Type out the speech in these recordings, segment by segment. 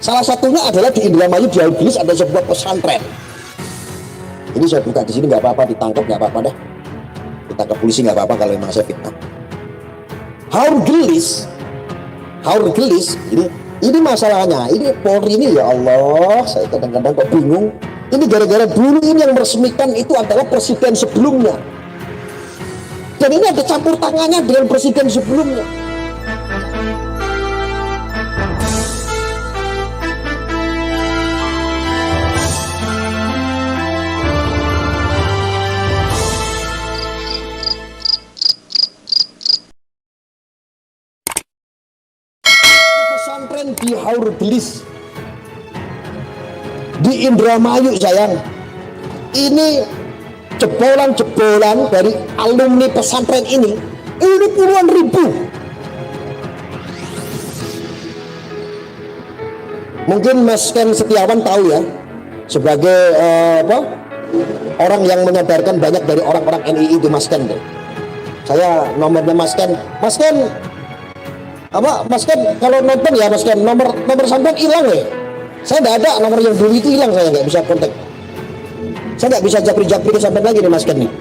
Salah satunya adalah di Indramayu di Haurgelis ada sebuah pesantren. Ini saya buka di sini nggak apa-apa, ditangkap nggak apa-apa dah. Ditangkap polisi nggak apa-apa kalau memang saya fitnah. Haurgelis ini masalahnya. Ini Polri ini, ya Allah, saya kadang-kadang kok bingung. Ini gara-gara dulu ini yang meresmikan itu adalah presiden sebelumnya. Dan ini ada campur tangannya dengan presiden sebelumnya. Pesantren di Haurgelis di Indramayu sayang, ini jebolan-jebolan dari alumni pesantren ini puluhan ribu. Mungkin Mas Ken Setiawan tahu ya, sebagai orang yang menyadarkan banyak dari orang-orang NII itu Mas Ken. Saya nomornya Mas Ken kalau nonton ya Mas Ken, nomor sampean hilang ya. Saya nggak ada nomor yang dulu itu, hilang, saya nggak bisa kontak. Saya nggak bisa japri-japri sampai lagi nih Mas Ken nih.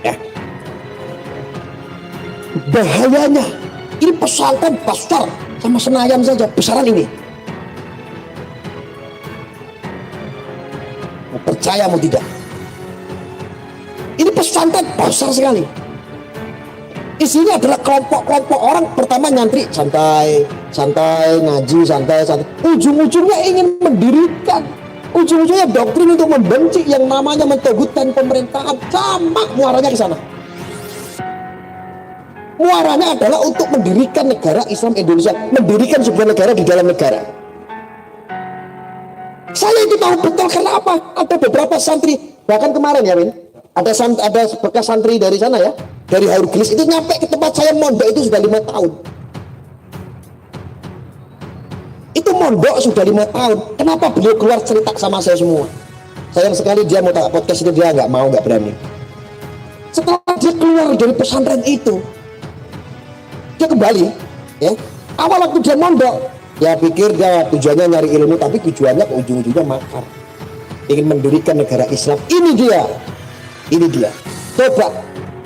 Ya. Bahayanya ini pesantren besar sama Senayan saja besaran ini. Mau percaya mau tidak? Ini pesantren besar sekali. Isinya adalah kelompok-kelompok orang, pertama nyantri santai, ngaji santai. Ujung-ujungnya ingin mendirikan, ujung-ujungnya doktrin untuk membenci yang namanya mentogutkan pemerintahan. Sama muaranya ke sana. Muaranya adalah untuk mendirikan negara Islam Indonesia, mendirikan sebuah negara di dalam negara. Saya itu tahu betul karena apa? Ada beberapa santri, bahkan kemarin ya Min, ada bekas santri dari sana ya, dari Haurgelis itu nyampe ke tempat saya mondok itu sudah 5 tahun. Itu mondok sudah 5 tahun. Kenapa beliau keluar cerita sama saya semua? Sayang sekali dia mau tak podcast itu, dia nggak mau, nggak berani. Setelah dia keluar dari pesantren itu, dia kembali ya. Awal waktu dia mondok, ya pikir dia tujuannya nyari ilmu, tapi tujuannya ke ujung-ujungnya makar, ingin mendirikan negara Islam. Ini dia. Coba,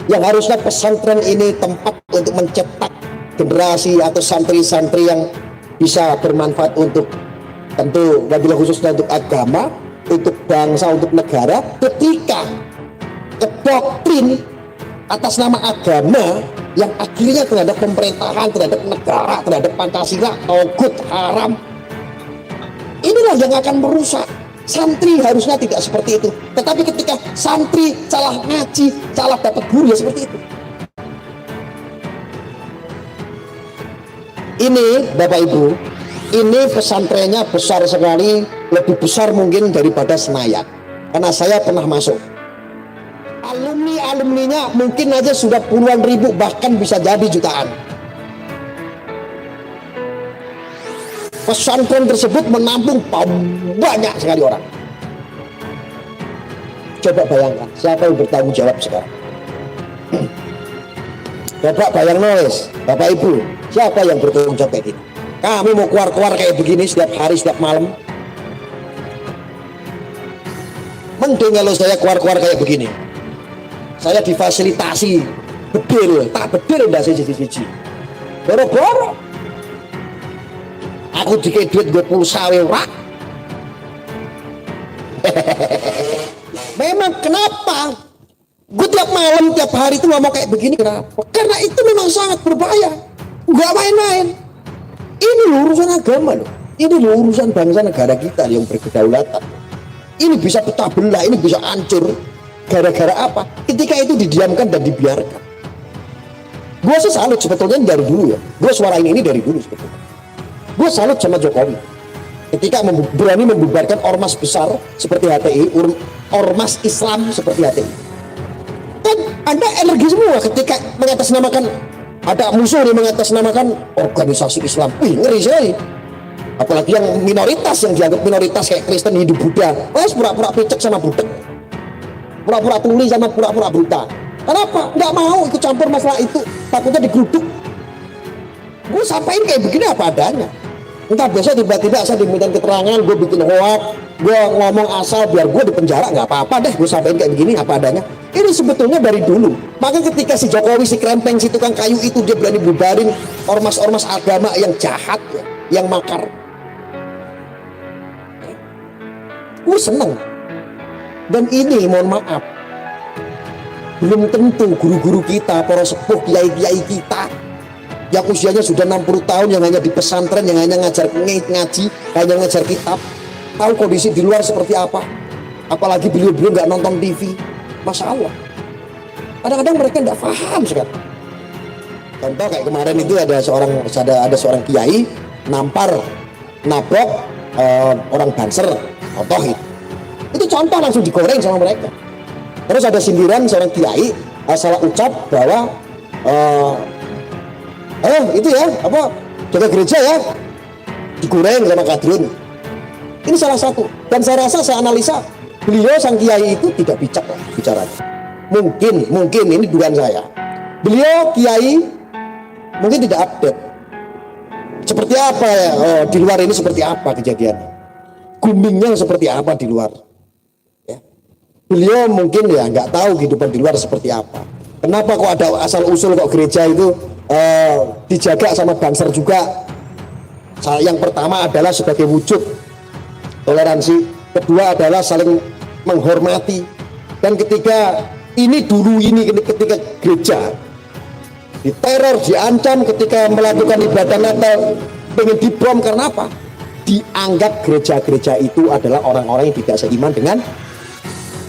yang harusnya pesantren ini tempat untuk mencetak generasi atau santri-santri yang bisa bermanfaat untuk, tentu wabilah khususnya untuk agama, untuk bangsa, untuk negara. Ketika doktrin atas nama agama yang akhirnya terhadap pemerintahan, terhadap negara, terhadap Pancasila, togut, haram, inilah yang akan merusak. Santri harusnya tidak seperti itu. Tetapi ketika santri salah ngaji, salah dapat guru, ya seperti itu. Ini Bapak Ibu, ini pesantrennya besar sekali, lebih besar mungkin daripada Senayan. Karena saya pernah masuk. Alumninya mungkin aja sudah puluhan ribu, bahkan bisa jadi jutaan. Pesantren tersebut menampung banyak sekali orang. Coba bayangkan, siapa yang bertanggung jawab sekarang? Coba bayang nulis, Bapak Ibu, siapa yang bertanggung jawab kayak gini? Kami mau keluar-keluar kayak begini setiap hari, setiap malam. Mending kalau saya keluar-keluar kayak begini, saya difasilitasi bedil, tak bedil ndak siji-siji. Boro-boro aku dikei duit gue pulsa ora. Memang kenapa? Gue tiap malam, tiap hari itu ngomong kayak begini, kenapa? Karena itu memang sangat berbahaya. Gak main-main. Ini urusan agama loh. Ini urusan bangsa negara kita yang berkedaulatan. Ini bisa pecah belah, ini bisa hancur. Gara-gara apa? Ketika itu didiamkan dan dibiarkan. Gue sih salut sebetulnya dari dulu ya. Gue suarain ini dari dulu sebetulnya. Gue salut sama Jokowi ketika berani membubarkan ormas besar seperti HTI, ormas Islam seperti HTI. Kan Anda energi semua ketika mengatasnamakan, ada musuh yang mengatasnamakan organisasi Islam. Wih, ngeri sekali. Apalagi yang minoritas, yang dianggap minoritas kayak Kristen, Hindu, Buddha. Pura-pura picek sama budek, pura-pura tuli sama pura-pura buta. Kenapa? Nggak mau ikut campur masalah itu, takutnya digeruduk. Gue sampaikan kayak begini apa adanya. Entah besok tiba-tiba saya diminta keterangan, gue bikin hoax, gue ngomong asal biar gue di penjara, nggak apa-apa deh, gue sampaikan kayak begini apa adanya. Ini sebetulnya dari dulu. Maka ketika si Jokowi, si Krempeng, si tukang kayu itu dia berani bubarin ormas-ormas agama yang jahat, yang makar. Gue seneng. Dan ini mohon maaf, belum tentu guru-guru kita, para sepuh, kiai-kiai kita yang usianya sudah 60 tahun, yang hanya di pesantren, yang hanya ngajar ngaji, hanya ngajar kitab, tahu kondisi di luar seperti apa. Apalagi beliau-beliau nggak nonton TV. Masya Allah, kadang-kadang mereka nggak paham sekali. Contoh kayak kemarin itu ada seorang kiai nabrak orang Banser, contoh itu contoh langsung digoreng sama mereka. Terus ada sindiran seorang kiai salah ucap bahwa itu ya jaga gereja ya, digoreng sama kadrun. Ini salah satu. Dan saya rasa, saya analisa, beliau sang kiai itu tidak bijak lah bicaranya. Mungkin ini dugaan saya, beliau kiai mungkin tidak update seperti apa ya, di luar ini seperti apa kejadian, gumingnya seperti apa di luar ya. Beliau mungkin ya nggak tahu kehidupan di luar seperti apa. Kenapa kok ada asal usul kok gereja itu dijaga sama Banser juga. Yang pertama adalah sebagai wujud toleransi, kedua adalah saling menghormati, dan ketiga ketika gereja diteror, diancam ketika melakukan ibadah Natal, pengen dibom karena apa? Dianggap gereja-gereja itu adalah orang-orang yang tidak seiman dengan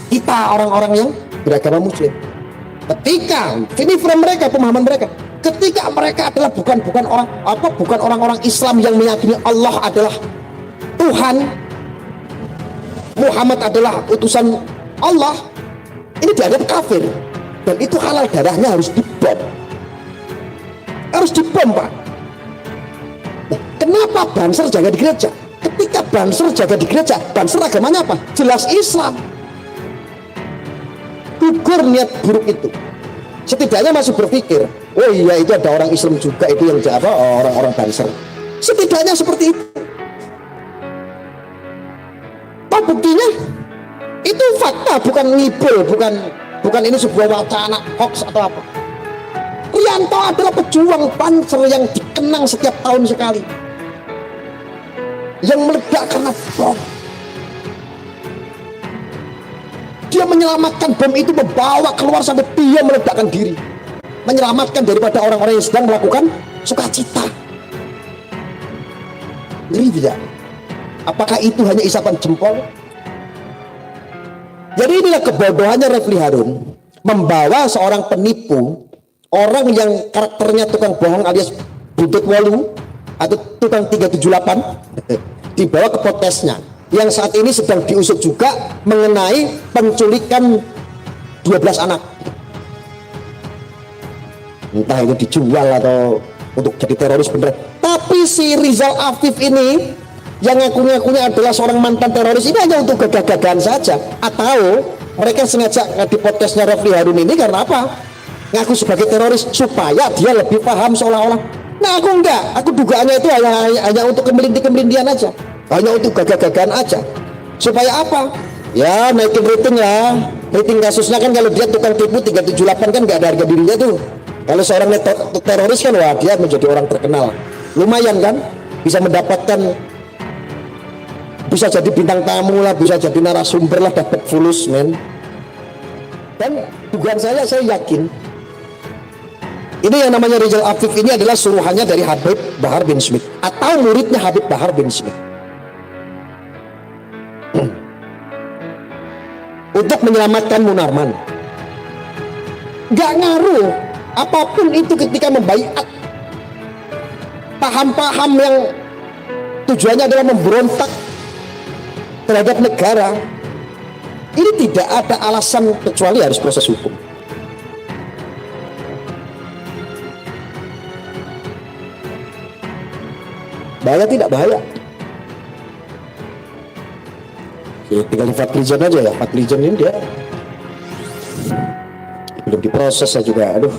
kita, orang-orang yang beragama Muslim. Ketika ini frame mereka, pemahaman mereka, ketika mereka adalah bukan orang-orang Islam yang meyakini Allah adalah Tuhan, Muhammad adalah utusan Allah, ini dianggap kafir, dan itu halal darahnya harus dibom, Pak. Nah, kenapa Banser jaga di gereja? Ketika Banser jaga di gereja, Banser agamanya apa? Jelas Islam. Gugur niat buruk itu. Setidaknya masih berpikir, oh iya itu ada orang Islam juga itu yang orang-orang Banser. Setidaknya seperti itu. Buktinya itu fakta, bukan ngibul, bukan ini sebuah wacana hoax atau apa. Rianto adalah pejuang Banser yang dikenang setiap tahun sekali, yang meledak karena bom. Dia menyelamatkan bom itu, membawa keluar sampai dia meledakkan diri, menyelamatkan daripada orang-orang yang sedang melakukan sukacita. Ngeri tidak? Apakah itu hanya isapan jempol? Jadi inilah kebodohannya Refli Harun, membawa seorang penipu, orang yang karakternya tukang bohong alias buntut wolu atau tukang 378, dibawa ke podcastnya yang saat ini sedang diusut juga mengenai penculikan 12 anak. Entah itu dijual atau untuk jadi teroris beneran. Tapi si Rizal Afif ini yang ngaku-ngakunya adalah seorang mantan teroris ini hanya untuk gagah-gagahan saja, atau mereka sengaja di podcastnya Refli Harun ini karena apa? Ngaku sebagai teroris supaya dia lebih paham seolah-olah. Nah aku enggak, aku dugaannya itu hanya untuk kemelinti-kemelintian aja, hanya untuk gagah-gagahan aja, supaya apa? Ya naikin rating lah. Rating kasusnya kan kalau dia tukang tipu 378 kan nggak ada harga dirinya tuh. Kalau seorang teroris kan wah dia menjadi orang terkenal, lumayan kan, bisa mendapatkan, bisa jadi bintang tamu lah, bisa jadi narasumber lah, dapat fulus men. Dan dugaan saya yakin ini yang namanya Rizal Afif ini adalah suruhannya dari Habib Bahar bin Smith atau muridnya Habib Bahar bin Smith untuk menyelamatkan Munarman. Gak ngaruh apapun itu ketika membaiat paham-paham yang tujuannya adalah memberontak terhadap negara. Ini tidak ada alasan kecuali harus proses hukum. Bahaya tidak bahaya? Ya, tinggal di Fadlijan aja ya. Fadlijan ini dia belum diproses ya juga. Aduh.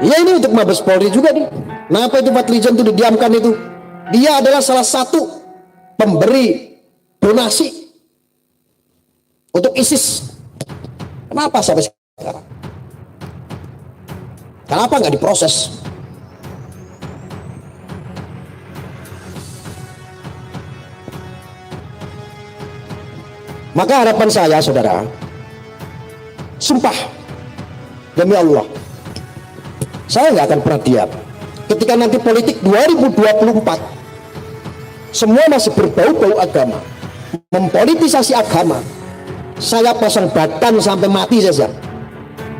Ya ini untuk Mabes Polri juga nih. Kenapa itu Fadlijon itu didiamkan itu? Dia adalah salah satu pemberi donasi untuk ISIS. Kenapa sampai sekarang? Kenapa nggak diproses? Maka harapan saya, saudara, sumpah demi Allah, saya nggak akan pernah diam ketika nanti politik 2024 semua masih berbau-bau agama, mempolitisasi agama. Saya pasang badan sampai mati, saya siap.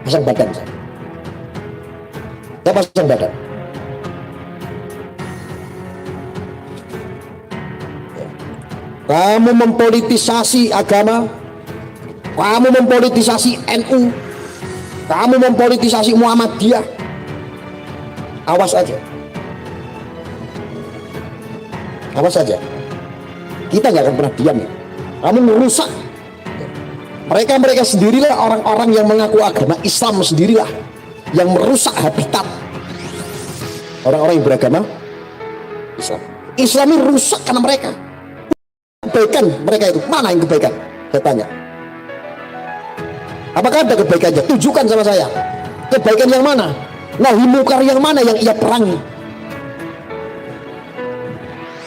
Pasang badan saya pasang badan. Kamu mempolitisasi agama, kamu mempolitisasi NU, kamu mempolitisasi Muhammadiyah, awas aja. Awas saja, kita nggak akan pernah diam ya. Kamu merusak. Mereka sendirilah orang-orang yang mengaku agama Islam sendirilah yang merusak habitat orang-orang yang beragama Islam. Islam ini rusak karena mereka. Kebaikan mereka itu mana yang kebaikan? Saya tanya. Apakah ada kebaikannya? Tunjukkan sama saya. Kebaikan yang mana? Nahi mungkar yang mana yang ia perangi?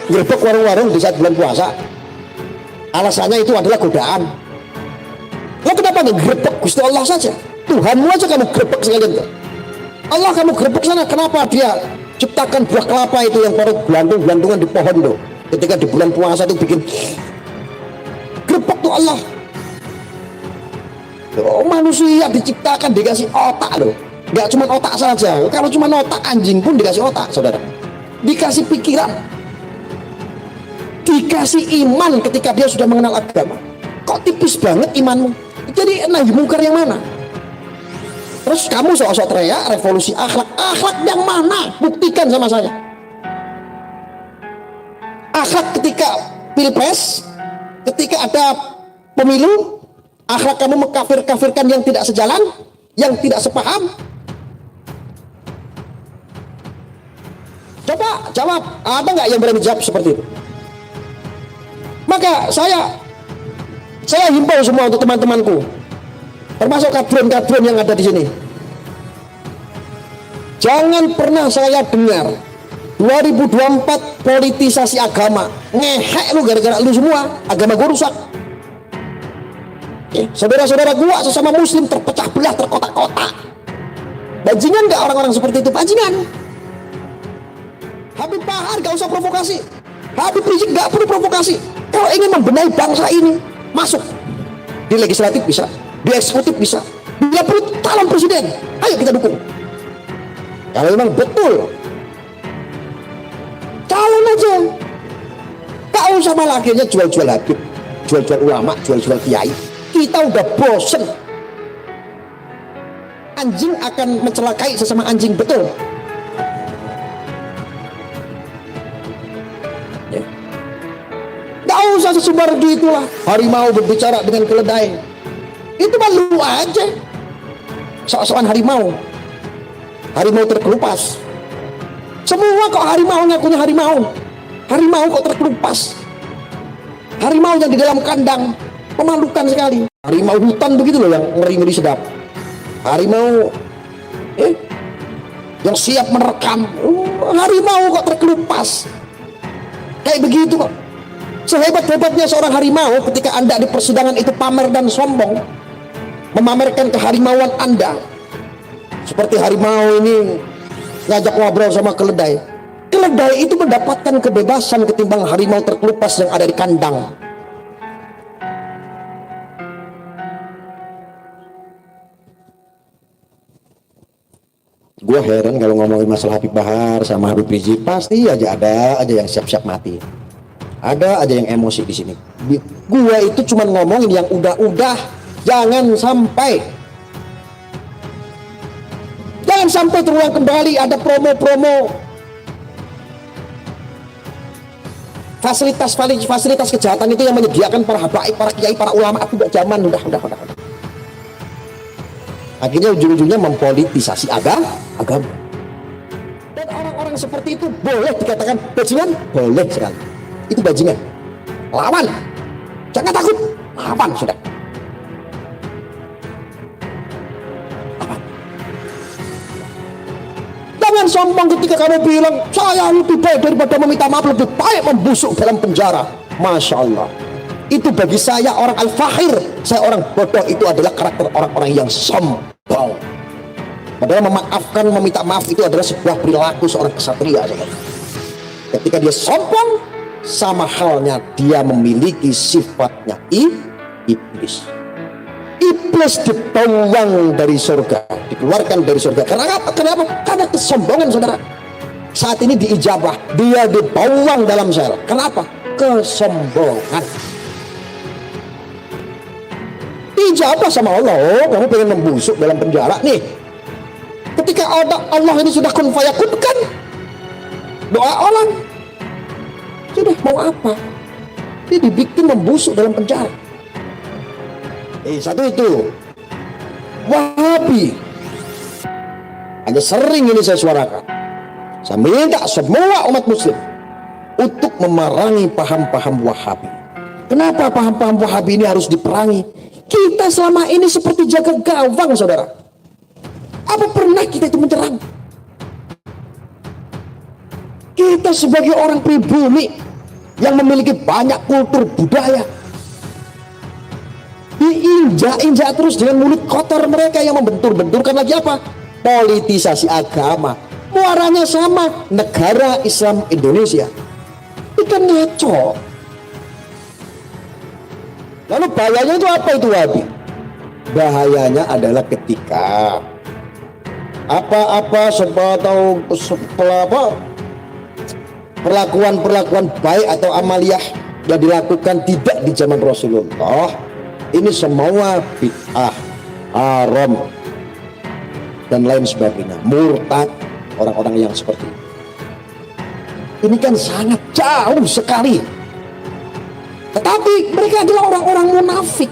Gerbek warung-warung di saat bulan puasa, alasannya itu adalah godaan. Lo kenapa nggak gerbek Gusti Allah saja? Tuhanmu aja kamu gerbek sekalian. Allah kamu gerbek sana. Kenapa dia ciptakan buah kelapa itu yang baru gelantungan di pohon tuh? Ketika di bulan puasa itu bikin gerbek tuh Allah. Oh, manusia diciptakan dikasih otak loh. Nggak cuma otak saja. Kalau cuma otak, anjing pun dikasih otak, saudara. Dikasih pikiran, dikasih iman ketika dia sudah mengenal agama. Kok tipis banget imanmu? Jadi nahi mungkar yang mana? Terus kamu sok-sok teriak revolusi akhlak. Akhlak yang mana? Buktikan sama saya. Akhlak ketika pilpres, ketika ada pemilu, akhlak kamu mengkafir-kafirkan yang tidak sejalan, yang tidak sepaham. Coba jawab, ada nggak yang berani jawab seperti itu? Maka saya himbau semua untuk teman-temanku, termasuk kadron-kadron yang ada di sini. Jangan pernah saya dengar 2024 politisasi agama. Ngehek lu gara-gara lu semua agama gue rusak. Saudara-saudara gua sesama muslim terpecah belah, terkotak-kotak. Bajingan gak orang-orang seperti itu? Bajingan. Habib Bahar gak usah provokasi, Habib Rizik gak perlu provokasi. Kalau ingin membenahi bangsa ini, masuk di legislatif bisa, di eksekutif bisa, bila perlu calon presiden, ayo kita dukung. Kalau memang betul calon aja, gak usah malah akhirnya jual-jual Habib, jual-jual ulama, jual-jual kiai. Kita udah bosen. Anjing akan mencelakai sesama anjing, betul. Gak usah sesumbar gitulah. Harimau berbicara dengan keledai, itu malu aja. Sok-sokan harimau, harimau terkelupas. Semua kok harimau ngakunya harimau, harimau kok terkelupas. Harimau yang di dalam kandang memalukan sekali. Harimau hutan begitu loh yang ngeri-ngeri sedap. Harimau yang siap merekam. Harimau kok terkelupas kayak begitu kok. Sehebat-hebatnya seorang harimau, ketika Anda di persidangan itu pamer dan sombong, memamerkan keharimauan Anda, seperti harimau ini ngajak ngobrol sama keledai. Keledai itu mendapatkan kebebasan ketimbang harimau terkelupas yang ada di kandang. Gue heran kalau ngomongin masalah Habib Bahar sama Habib Rizik, pasti aja ada aja yang siap-siap mati. Ada aja yang emosi di sini. Gue itu cuma ngomongin yang udah-udah. Jangan sampai terulang kembali ada promo-promo fasilitas kejahatan itu yang menyediakan para habaib, para kiai, para ulama. Udah zaman, udah. Akhirnya ujung-ujungnya mempolitisasi agama. Dan orang-orang orang seperti itu boleh dikatakan bajingan? Boleh sekali. Itu bajingan. Lawan. Jangan takut. Lawan sudah. Lawan. Jangan sombong ketika kamu bilang saya lebih baik daripada meminta maaf, lebih baik membusuk dalam penjara. Masya Allah. Itu bagi saya orang al-fakhir. Saya orang bodoh. Itu adalah karakter orang-orang yang sombong. Padahal memaafkan, meminta maaf itu adalah sebuah perilaku seorang kesatria. Ketika dia sombong, sama halnya dia memiliki sifatnya iblis. Iblis dibuang dari surga, dikeluarkan dari surga. Kenapa? Karena kesombongan, saudara. Saat ini diijabah, dia dibuang dalam sel. Kenapa? Kesombongan. Diijabah sama Allah. Oh, kamu pengen membusuk dalam penjara nih. Ketika Allah ini sudah kun fayakun kan, doa orang sudah mau apa? Dia dibikin membusuk dalam penjara. Satu itu Wahabi. Hanya sering ini saya suarakan. Saya minta semua umat muslim untuk memerangi paham-paham Wahabi. Kenapa paham-paham Wahabi ini harus diperangi? Kita selama ini seperti jaga gawang, saudara. Apa pernah kita itu menyerang? Kita sebagai orang pribumi yang memiliki banyak kultur budaya, diinjak-injak terus dengan mulut kotor mereka yang membentur-benturkan lagi apa? Politisasi agama. Muaranya sama, negara Islam Indonesia. Itu kan ngaco. Lalu bahayanya itu apa itu Wahabi? Bahayanya adalah ketika apa-apa atau perlakuan baik atau amaliyah yang dilakukan tidak di zaman Rasulullah, ini semua bid'ah, haram dan lain sebagainya, murtad, orang-orang yang seperti ini. Ini kan sangat jauh sekali. Tetapi mereka adalah orang-orang munafik.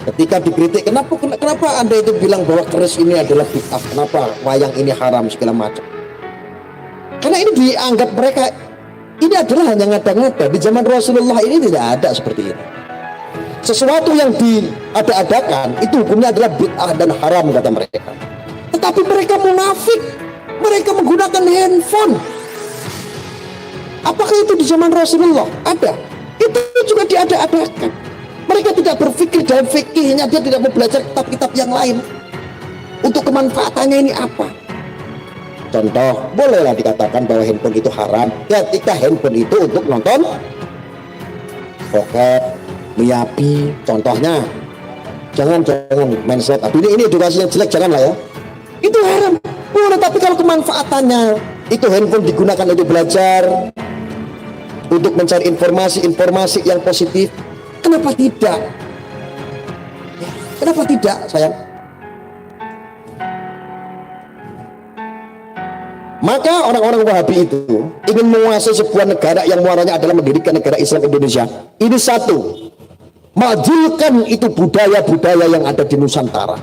Ketika dikritik, kenapa Anda itu bilang bahwa keris ini adalah bid'ah, kenapa wayang ini haram segala macam? Karena ini dianggap mereka ini adalah hanya ngada-ngada. Di zaman Rasulullah ini tidak ada seperti ini. Sesuatu yang diada-adakan itu hukumnya adalah bid'ah dan haram kata mereka. Tetapi mereka munafik. Mereka menggunakan handphone. Apakah itu di zaman Rasulullah? Ada. Itu juga diada-adakan. Mereka tidak berpikir dalam fikihnya, dia tidak mau belajar kitab-kitab yang lain. Untuk kemanfaatannya ini apa? Contoh, bolehlah dikatakan bahwa handphone itu haram ketika handphone itu untuk nonton bokep, miyabi, contohnya. Jangan main slot. Ini edukasi yang jelek, janganlah ya. Itu haram. Boleh, tapi kalau kemanfaatannya itu handphone digunakan untuk belajar, untuk mencari informasi yang positif, kenapa tidak? Kenapa tidak, sayang? Maka orang-orang Wahabi itu ingin menguasai sebuah negara yang muaranya adalah mendirikan negara Islam Indonesia. Ini satu, majulkan itu budaya-budaya yang ada di Nusantara.